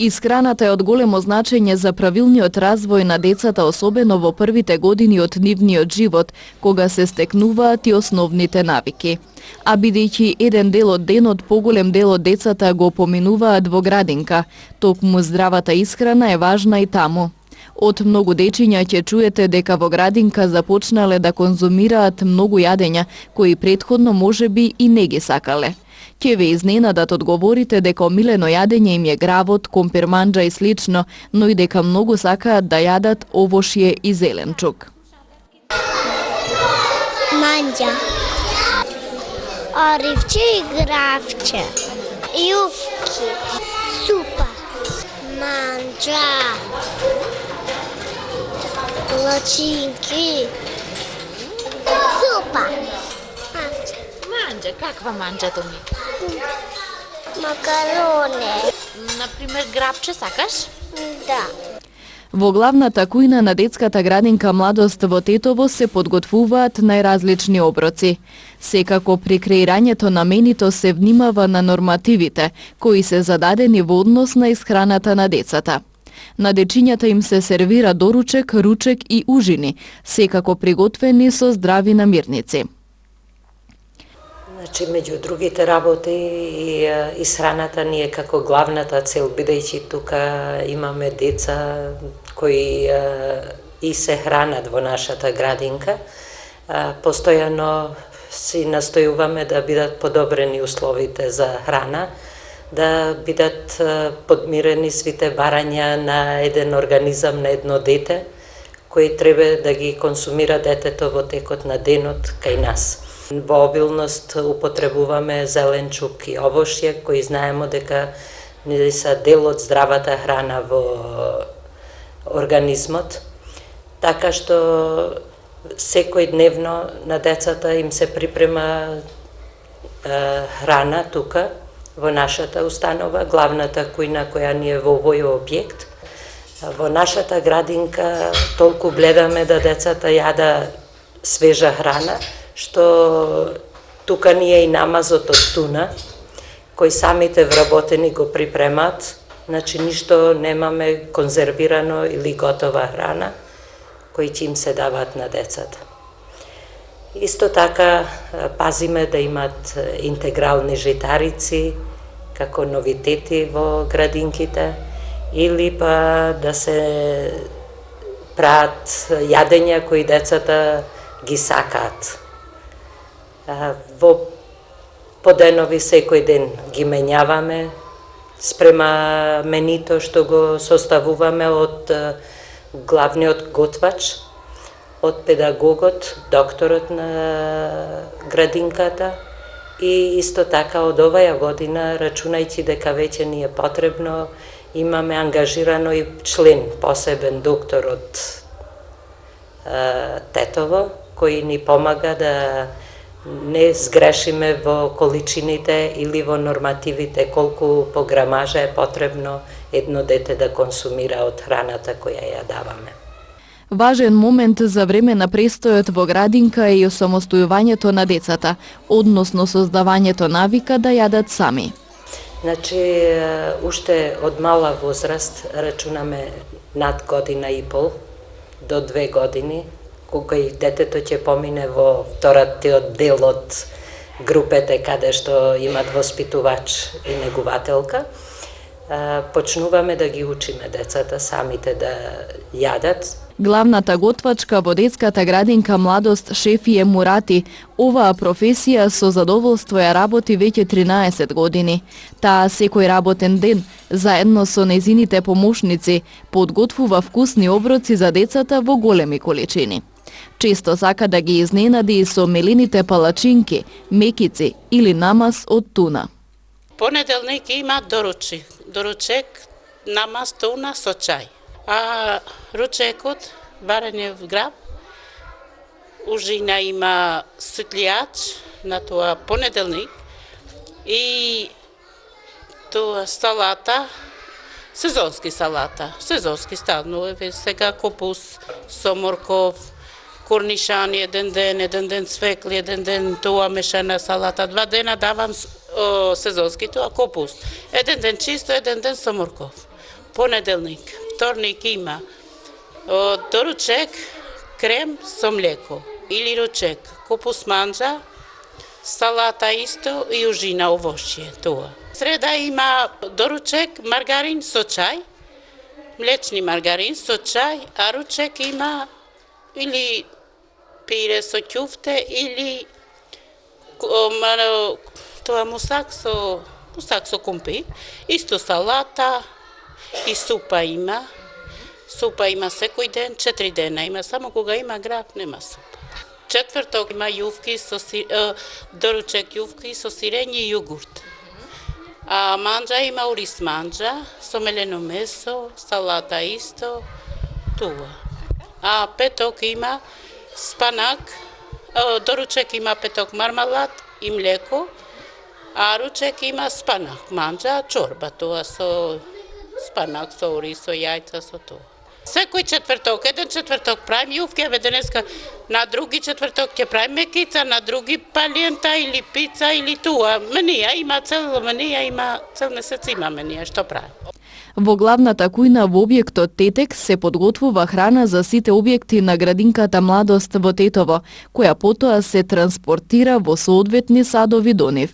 Исхраната е од големо значење за правилниот развој на децата, особено во првите години од нивниот живот, кога се стекнуваат и основните навики. А бидејќи еден дел од денот поголем дел од децата го поминуваат во градинка, токму здравата исхрана е важна и таму. Од многу дечиња ќе чуете дека во градинка започнале да конзумираат многу јадења кои претходно можеби и не ги сакале. Ќе ве изненадат одговорите дека омилено јадење им е гравот, компирманџа и слично, но и дека многу сакаат да јадат овошје и зеленчук. Манџа, оривче и гравче, јувки, супа, манџа, лачинки, супа. Манџа, каква манџа то ми? Макароне. Например, грабче сакаш? Да. Во главната кујна на детската градинка Младост во Тетово се подготвуваат најразлични оброци. Секако при креирањето на менито се внимава на нормативите, кои се зададени во однос на исхраната на децата. На дечињата им се сервира доручек, ручек и ужини, секако приготвени со здрави намирници. Значи, меѓу другите работи и исхраната ни е како главната цел, бидејќи тука имаме деца кои и се хранат во нашата градинка. Постојано си настојуваме да бидат подобрени условите за храна, да бидат подмирени свите барања на еден организам, на едно дете, кои треба да ги консумира детето во текот на денот кај нас. Во обилност употребуваме зеленчук и овошје, кои знаеме дека не се дел од здравата храна во организмот, така што секој дневно на децата им се припрема храна тука, во нашата установа, главната кујна која ни е во овој објект. Во нашата градинка толку гледаме да децата јада свежа храна, што тука ни е и намазот од туна, кој самите вработени го припремат, значи ништо немаме конзервирано или готова храна, кои ќе им се дават на децата. Исто така пазиме да имат интегрални житарици, како новитети во градинките, или па да се прават јадења кои децата ги сакаат. Во поденови секој ден ги менјаваме спрема менито што го составуваме од главниот готвач, од педагогот, докторот на градинката и исто така од оваа година, рачунајќи дека веќе ни е потребно, имаме ангажирано и член, посебен доктор од Тетово, кој ни помага да не сгрешиме во количините или во нормативите колку по грамажа е потребно едно дете да консумира од храната која ја даваме. Важен момент за време на престојот во градинка е и осамостојувањето на децата, односно создавањето навика да јадат сами. Значи, уште од мала возраст, рачунаме над година и пол до 2 години, кога и детето ќе помине во вториот дел од групете каде што имат воспитувач и негувателка, почнуваме да ги учиме децата самите да јадат. Главната готвачка во детската градинка Младост Шефие Мурати, оваа професија со задоволство ја работи веќе 13 години. Таа секој работен ден, заедно со незините помошници, подготвува вкусни оброци за децата во големи количини. Често сака да ги изненади со мелените палачинки, мекици или намаз од туна. Понеделник има доручек, намаз туна со чај. А ручекот, барање в граб, ужина има сутлијач на тоа понеделник и тоа салата, сезонски ставно е сега копус со морков, корнишани еден ден цвекли, еден ден тоа мешана салата, 2 дена давам сезонски тоа копус. Еден ден чисто, еден ден со морков. понеделник, вторник има доручек крем со млеко или ручек, купус манџа, салата исто и ужина овошје, тоа. Среда има доручек маргарин со чај, млечни маргарин со чај, а ручек има или пире со ќуфте или тоа мусак со кумпир, исто салата и супа има. Супа има секој ден, 4 дена има, само кога има граб нема супа. Четврток има јувки доручек јувки со сирење и јогурт. А манџа има ориз манџа со мелено месо, салата исто, тоа. А петок има спанак, доручек има петок мармалад и млеко, а ручек има спанак, манџа, чорба, тоа со спанак, со ориз, со јајца, со тоа. Секој четврток, еден четврток правим јувки, еве денеска на други четврток ќе правим мекица, на други палиента или пица или тоа. Менија има цел месец има менија што правим. Во главната кујна во објектот Тетек се подготвува храна за сите објекти на градинката Младост во Тетово, која потоа се транспортира во соодветни садови до нив.